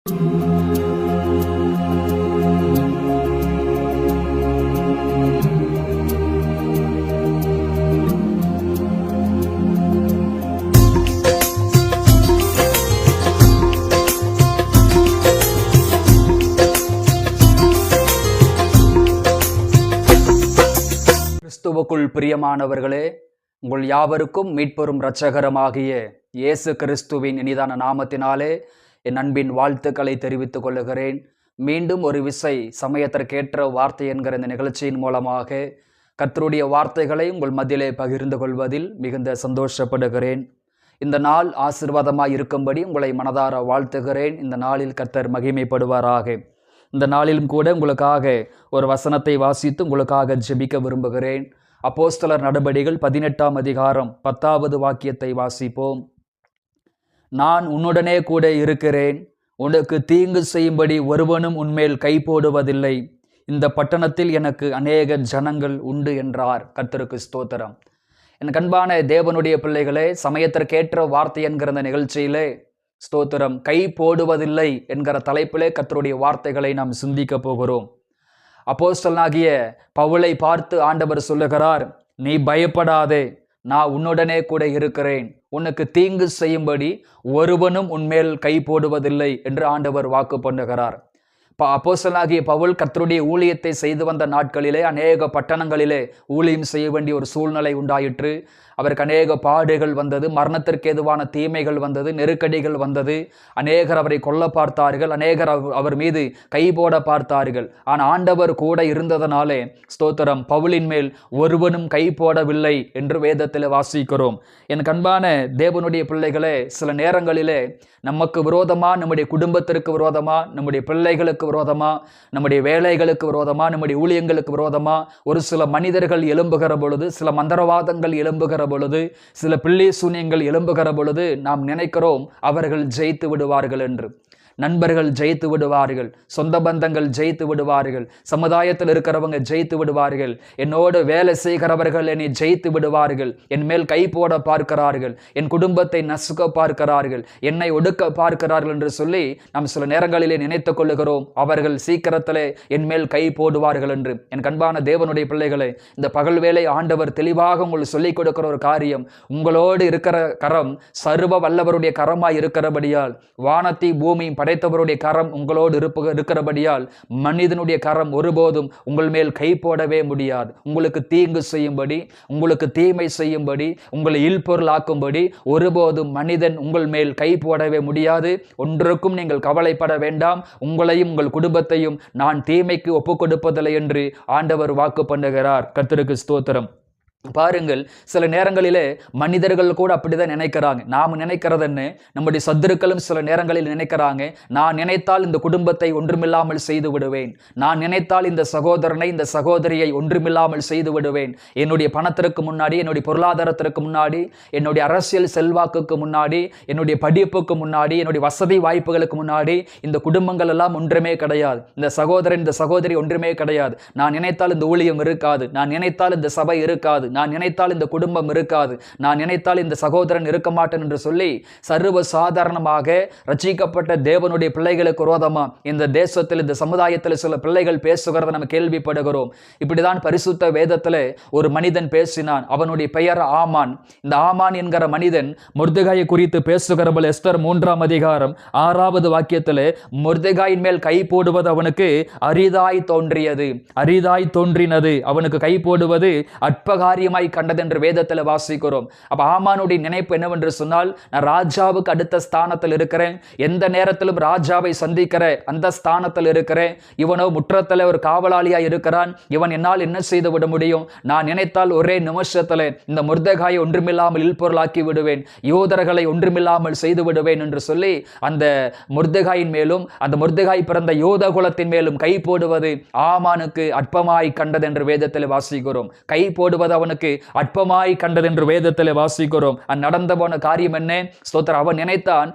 கிறிஸ்துவுக்குள் பிரியமானவர்களே, உங்கள் யாவருக்கும் மீட்பெரும் இரட்சகருமாகிய இயேசு கிறிஸ்துவின் இனிதான நாமத்தினாலே என் அன்பின் வாழ்த்துக்களை தெரிவித்துக் கொள்ளுகிறேன். மீண்டும் ஒரு விசை சமயத்திற்கேற்ற வார்த்தை என்கிற இந்த நிகழ்ச்சியின் மூலமாக கர்த்தருடைய வார்த்தைகளை உங்கள் மத்தியிலே பகிர்ந்து கொள்வதில் மிகுந்த சந்தோஷப்படுகிறேன். இந்த நாள் ஆசீர்வாதமாய் இருக்கும்படி உங்களை மனதார வாழ்த்துகிறேன். இந்த நாளில் கர்த்தர் மகிமைப்படுவாராக. இந்த நாளிலும் கூட உங்களுக்காக ஒரு வசனத்தை வாசித்து உங்களுக்காக ஜெபிக்க விரும்புகிறேன். அப்போஸ்தலர் நடபடிகள் 18ஆம் அதிகாரம் 10வது வாக்கியத்தை வாசிப்போம். நான் உன்னுடனே கூட இருக்கிறேன், உனக்கு தீங்கு செய்யும்படி ஒருவனும் உன்மேல் கை போடுவதில்லை, இந்த பட்டணத்தில் எனக்கு அநேக ஜனங்கள் உண்டு என்றார். கர்த்தருக்கு ஸ்தோத்திரம். என் அன்பான தேவனுடைய பிள்ளைகளே, சமயத்திற்கேற்ற வார்த்தை என்கிற இந்த நிகழ்ச்சியிலே ஸ்தோத்திரம், கை போடுவதில்லை என்கிற தலைப்பிலே கர்த்தருடைய வார்த்தைகளை நாம் சிந்திக்க போகிறோம். அப்போஸ்தலனாகிய பவுலை பார்த்து ஆண்டவர் சொல்லுகிறார், நீ பயப்படாதே, நான் உன்னுடனே கூட இருக்கிறேன், உனக்கு தீங்கு செய்யும்படி ஒருவனும் உன்மேல் கை போடுவதில்லை என்று ஆண்டவர் வாக்கு பண்ணுகிறார். அப்போஸ்தலனாகிய பவுல் கர்த்தருடைய ஊழியத்தை செய்து வந்த நாட்களிலே அநேக பட்டணங்களிலே ஊழியம் செய்ய வேண்டிய ஒரு சூழ்நிலை உண்டாயிற்று. அவருக்கு அநேக பாடுகள் வந்தது, மரணத்திற்கு ஏதுவான தீமைகள் வந்தது, நெருக்கடிகள் வந்தது. அநேகர் அவரை கொல்ல பார்த்தார்கள், அநேகர் அவர் மீது கை போட பார்த்தார்கள். ஆனால் ஆண்டவர் கூட இருந்ததனாலே ஸ்தோத்திரம், பவுலின் மேல் ஒருவனும் கை போடவில்லை என்று வேதத்தில் வாசிக்கிறோம். என் அன்பான தேவனுடைய பிள்ளைகளே, சில நேரங்களிலே நமக்கு விரோதமா, நம்முடைய குடும்பத்திற்கு விரோதமா, நம்முடைய பிள்ளைகளுக்கு விரோதமா, நம்முடைய வேலைகளுக்கு விரோதமா, நம்முடைய ஊழியங்களுக்கு விரோதமா ஒரு சில மனிதர்கள் எழும்புகிற பொழுது, சில மந்திரவாதங்கள் எழும்புகிற பொழுது, சில பிள்ளை சூனியங்கள் எழும்புகிற பொழுது நாம் நினைக்கிறோம் அவர்கள் ஜெயித்து விடுவார்கள் என்று. நண்பர்கள் ஜெயித்து விடுவார்கள், சொந்த பந்தங்கள் ஜெயித்து விடுவார்கள், சமுதாயத்தில் இருக்கிறவங்க ஜெயித்து விடுவார்கள், என்னோடு வேலை செய்கிறவர்கள் என்னை ஜெயித்து விடுவார்கள், என் மேல் கை போட பார்க்கிறார்கள், என் குடும்பத்தை நசுக்க பார்க்கிறார்கள், என்னை ஒடுக்க பார்க்கிறார்கள் என்று சொல்லி நாம் சில நேரங்களிலே நினைத்துக் கொள்ளுகிறோம் அவர்கள் சீக்கிரத்திலே என் மேல் கை போடுவார்கள் என்று. என் அன்பான தேவனுடைய பிள்ளைகளை, இந்த பகல் வேளை ஆண்டவர் தெளிவாக உங்களுக்கு சொல்லிக் கொடுக்கிற ஒரு காரியம், உங்களோடு இருக்கிற கரம் சர்வ வல்லவருடைய கரமாய் இருக்கிறபடியால், வானத்தை பூமி படைத்தவருடைய கரம் உங்களோடு இருக்கிறபடியால் மனிதனுடைய கரம் ஒருபோதும் உங்கள் மேல் கை போடவே முடியாது. உங்களுக்கு தீங்கு செய்யும்படி, உங்களுக்கு தீமை செய்யும்படி, உங்களை இல்பொருள் ஆக்கும்படி ஒருபோதும் மனிதன் உங்கள் மேல் கை போடவே முடியாது. ஒன்றுக்கும் நீங்கள் கவலைப்பட வேண்டாம், உங்களையும் உங்கள் குடும்பத்தையும் நான் தீமைக்கு ஒப்புக் கொடுப்பதில்லை என்று ஆண்டவர் வாக்கு பண்ணுகிறார். கர்த்தருக்கு ஸ்தோத்திரம். பாருங்கள், சில நேரங்களிலே மனிதர்கள் கூட அப்படிதான் நினைக்கிறாங்க. நாம் நினைக்கிறது என்ன, நம்முடைய சத்துருக்களும் சில நேரங்களில் நினைக்கிறாங்க, நான் நினைத்தால் இந்த குடும்பத்தை ஒன்றுமில்லாமல் செய்து விடுவேன், நான் நினைத்தால் இந்த சகோதரனை இந்த சகோதரியை ஒன்றுமில்லாமல் செய்து விடுவேன், என்னுடைய பணத்திற்கு முன்னாடி, என்னுடைய பொருளாதாரத்திற்கு முன்னாடி, என்னுடைய அரசியல் செல்வாக்குக்கு முன்னாடி, என்னுடைய படிப்புக்கு முன்னாடி, என்னுடைய வசதி வாய்ப்புகளுக்கு முன்னாடி இந்த குடும்பங்கள் எல்லாம் ஒன்றுமே கிடையாது, இந்த சகோதரன் இந்த சகோதரி ஒன்றுமே கிடையாது, நான் நினைத்தால் இந்த ஊழியம் இருக்காது, நான் நினைத்தால் இந்த சபை இருக்காது, நான் நினைத்தால் இந்த குடும்பம் இருக்காது, நான் நினைத்தால் இந்த சகோதரன் இருக்க மாட்டேன் என்று சொல்லி சர்வ சாதாரணமாக ரட்சிக்கப்பட்ட தேவனுடைய பிள்ளைகளுக்கு விரோதமா இந்த தேசத்தில், இந்த சமுதாயத்தில் சில பிள்ளைகள் பேசுகிறத நம்ம கேள்விப்படுகிறோம். இப்படிதான் பரிசுத்த வேதத்தில் ஒரு மனிதன் பேசினான். அவனுடைய பெயர் ஆமான். இந்த ஆமான் என்கிற மனிதன் மொர்தெகாயை குறித்து பேசுகிறவள் எஸ்தர் 3ஆம் அதிகாரம் 6வது வாக்கியத்தில், மொர்தெகாயின் மேல் கை போடுவது அவனுக்கு அரிதாய் தோன்றியது, அரிதாய் தோன்றினது, அவனுக்கு கை போடுவது அற்பகாரி கண்டது என்று வேதத்தில் வாசிக்கிறோம். அப்ப ஆமானுடைய நினைப்பு என்னவென்று சொன்னால், நான் ராஜாவுக்கு அடுத்த ஸ்தானத்தில் இருக்கிறேன், எந்த நேரத்திலும் ராஜாவை சந்திக்கிற அந்த ஸ்தானத்தில் இருக்கிறேன், இவனோ முற்றத்தில் ஒரு காவலாளியாய் இருக்கிறான், இவன் என்னால் என்ன செய்து விட முடியும், நான் நினைத்தால் ஒரே நிமிஷத்தில் இந்த மொர்தெகாயை ஒன்றுமில்லாமல் இல்பொருளாக்கி விடுவேன், யோதர்களை ஒன்றுமில்லாமல் செய்து விடுவேன் என்று சொல்லி அந்த மொர்தெகாயின் மேலும், அந்த மொர்தெகாய் பிறந்த யோத குலத்தின் மேலும் கை போடுவது ஆமானுக்கு அற்பமாய் கண்டது என்று வேதத்தில் வாசிக்கிறோம். கை போடுவது அவனுக்கு அவனுக்கு அற்பமாய் கண்டது என்று வேதத்தில் வாசிக்கிறோம். நடந்த போன காரியம் என்ன? ஸ்தோத்திரம், அவன் நினைத்தான்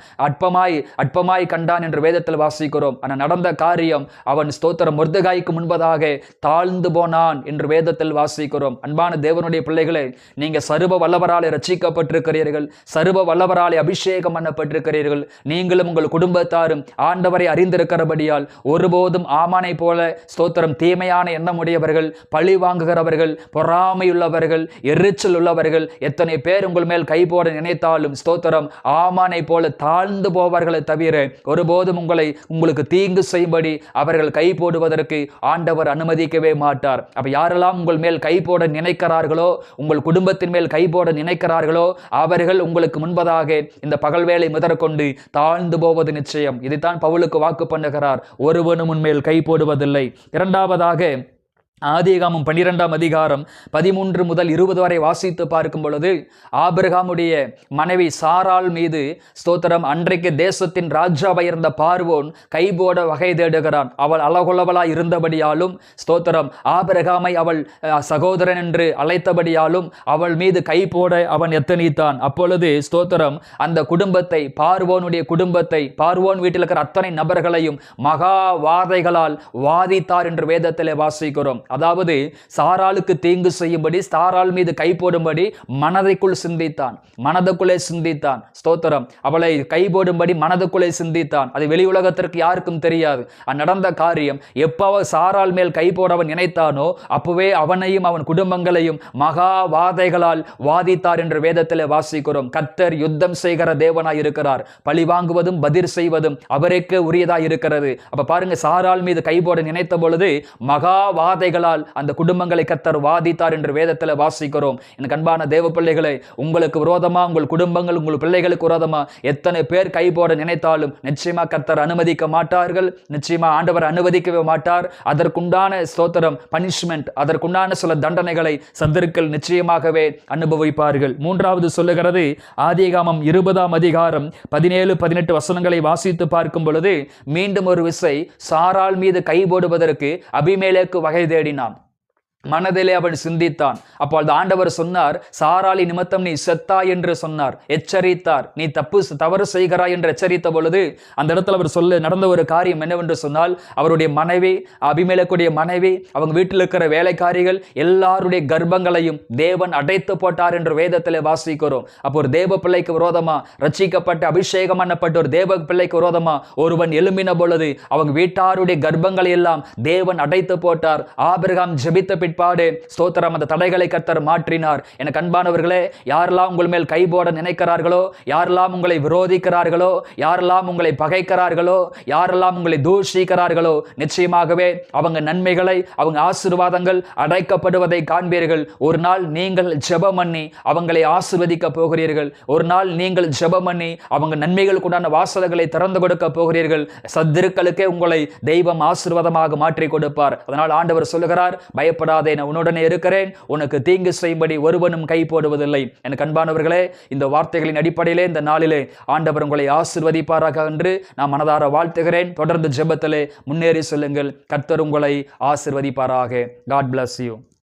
அற்பமாய் கண்டான் என்று வேதத்தில் வாசிக்கிறோம். ஆனால் நடந்த காரியம், அவன் ஸ்தோத்திரம் மொர்தெகாய்க்கு முன்பதாக தாழ்ந்து போனான் என்று வேதத்தில் வாசிக்கிறோம். அன்பான தேவனுடைய பிள்ளைகளே, நீங்க சர்வ வல்லவராலே ரட்சிக்கப்பட்டிருக்கிறீர்கள், சர்வ வல்லவராலே அபிஷேகம் பண்ணப்பட்டிருக்கிறீர்கள். நீங்களும் உங்கள் குடும்பத்தாரும் ஆண்டவரை அறிந்திருக்கிறபடியால் ஒருபோதும் ஆமானை போல ஸ்தோத்திரம் தீமையான எண்ணமுடையவர்கள், பழி வாங்குகிறவர்கள், பொறாமையுள்ளவர்கள், எரிச்சல் உள்ளவர்கள் எத்தனை பேர் உங்கள் மேல் கை போட நினைத்தாலும் ஸ்தோத்திரம் ஆமானை போல தாழ்ந்து போவார்களை தவிர ஒருபோதும் உங்களுக்கு தீங்கு செய்யும்படி அவர்கள் கை போடுவதற்கு ஆண்டவர் அனுமதிக்கவே மாட்டார். அப்ப யாரெல்லாம் உங்கள் மேல் கை போட நினைக்கிறார்களோ, உங்கள் குடும்பத்தின் மேல் கை போட நினைக்கிறார்களோ, அவர்கள் உங்களுக்கு முன்பதாக இந்த பகல் வேளை முதற்கொண்டு தாழ்ந்து போவது நிச்சயம். இதைத்தான் பவுலுக்கு வாக்கு பண்ணுகிறார், ஒருவனும் உன்மேல் கை போடுவதில்லை. இரண்டாவதாக ஆதியாகமம் 12ஆம் அதிகாரம் 13 முதல் 20 வரை வாசித்து பார்க்கும் பொழுது, ஆபிரகாமுடைய மனைவி சாராள் மீது ஸ்தோத்திரம் அன்றைக்கு தேசத்தின் ராஜாவாய் இருந்த பார்வோன் கைபோட வகை தேடுகிறான். அவள் அழகுள்ளவளாய் இருந்தபடியாலும் ஸ்தோத்திரம் ஆபிரகாமை அவள் சகோதரன் என்று அழைத்தபடியாலும் அவள் மீது கை போட அவன் எத்தனித்தான். அப்பொழுது ஸ்தோத்திரம் அந்த குடும்பத்தை, பார்வோனுடைய குடும்பத்தை, பார்வோன் வீட்டில் இருக்கிற அத்தனை நபர்களையும் மகா வாதைகளால் வாதித்தார் என்று வேதத்திலே வாசிக்கிறோம். அதாவது சாராளுக்கு தீங்கு செய்யும்படி, சாராள் மீது கை போடும்படி மனதைக்குள் சிந்தித்தான், மனதுக்குள்ளே சிந்தித்தான். ஸ்தோத்திரம், அவளை கை போடும்படி மனதுக்குள்ளே சிந்தித்தான். அது வெளி உலகத்திற்கு யாருக்கும் தெரியாது. நடந்த காரியம், எப்போ சாராள் மேல் கை போட அவன் நினைத்தானோ அப்பவே அவனையும் அவன் குடும்பங்களையும் மகா வாதைகளால் வாதித்தார் என்று வேதத்தில் வாசிக்கிறோம். கர்த்தர் யுத்தம் செய்கிற தேவனாய் இருக்கிறார். பழி வாங்குவதும் பதில் செய்வதும் அவருக்கு உரியதாய் இருக்கிறது. அப்ப பாருங்க, சாராள் மீது கை போட நினைத்த பொழுது மகா வாதைகளால் அந்த குடும்பங்களை கர்த்தர் வாதித்தார் என்று வேதத்தில் வாசிக்கிறோம். எனக்கு அன்பான தேவ பிள்ளைகளை, உங்களுக்கு விரோதமா, உங்கள் குடும்பங்கள், உங்கள் பிள்ளைகளுக்கு விரோதமா எத்தனை பேர் கை போட நினைத்தாலும் நிச்சயமா கர்த்தர் அனுமதிக்க மாட்டார்கள். நிச்சயமா ஆண்டவர் அனுமதிக்கவே மாட்டார். அதற்குண்டான ஸ்தோத்திரம் பனிஷ்மெண்ட், அதற்குண்டான சில தண்டனைகளை சத்துருக்கள் நிச்சயமாகவே அனுபவிப்பார்கள். மூன்றாவது சொல்லுகிறது, ஆதியாகமம் 20ஆம் அதிகாரம் 17-18 வசனங்களை வாசித்து பார்க்கும் பொழுது, மீண்டும் ஒரு விசை சாராள் மீது கை போடுவதற்கு அபிமெலேக்கு வகை தேடினான். மனதிலே அவன் சிந்தித்தான். அப்பொழுது ஆண்டவர் சொன்னார், சாராளி நிமித்தம் நீ செத்தாய் என்று சொன்னார், எச்சரித்தார். நீ தவறு செய்கிறாய் என்று எச்சரித்த பொழுது அந்த இடத்துல அவர் நடந்த ஒரு காரியம் என்னவென்று சொன்னால், அவருடைய மனைவி, அபிமெலேக்குடைய மனைவி, அவங்க வீட்டில் இருக்கிற வேலைக்காரிகள் எல்லாருடைய கர்ப்பங்களையும் தேவன் அடைத்து போட்டார் என்று வேதத்திலே வாசிக்கிறோம். அப்போ ஒரு தேவ பிள்ளைக்கு விரோதமா, ரட்சிக்கப்பட்ட அபிஷேகம் பண்ணப்பட்ட ஒரு தேவ பிள்ளைக்கு விரோதமா ஒருவன் எழும்பின பொழுது அவங்க வீட்டாருடைய கர்ப்பங்களை எல்லாம் தேவன் அடைத்து போட்டார். ஆபிரகாம் ஜெபித்த பிற்பாடு ஸ்தோத்திரம் அந்த தடைகளை கர்த்தர் மாற்றினார். எனக்கு அன்பானவர்களே, யாரெல்லாம் உங்கள் மேல் கை போட நினைக்கிறார்களோ, யாரெல்லாம் உங்களை விரோதிக்கிறார்களோ, யாரெல்லாம் உங்களை பகைக்கிறார்களோ, யாரெல்லாம் உங்களை தூஷிக்கிறார்களோ, நிச்சயமாகவே அவங்க நன்மைகளை, அவங்க ஆசீர்வாதங்கள் அடைக்கப்படுவதை காண்பீர்கள். ஒரு நாள் நீங்கள் ஜெபம் பண்ணி அவங்களை ஆசீர்வதிக்க போகிறீர்கள். ஒரு நாள் நீங்கள் ஜெபம் பண்ணி அவங்க நன்மைகளுக்கு உண்டான வாசல்களை திறந்து கொடுக்க போகிறீர்கள். சத்துருக்களுக்கே உங்களை தெய்வம் ஆசீர்வாதமாக மாற்றி கொடுப்பார். அதனால் ஆண்டவர் சொல்லுகிறார், பயப்படாதே, நான் உன்னுடனே இருக்கிறேன், உனக்கு தீங்கு செய்யும்படி ஒருவனும் கை போடுவதில்லை. எனக்கு அன்பானவர்களே, இந்த வார்த்தைகளின் அடிப்படையிலே இந்த நாளிலே ஆண்டவர் உங்களை ஆசீர்வதிப்பாராக என்று நான் மனதார வாழ்த்துகிறேன். தொடர்ந்து ஜெபத்திலே முன்னேறி செல்லுங்கள். கர்த்தர் உங்களை ஆசீர்வதிப்பாராக. God bless you.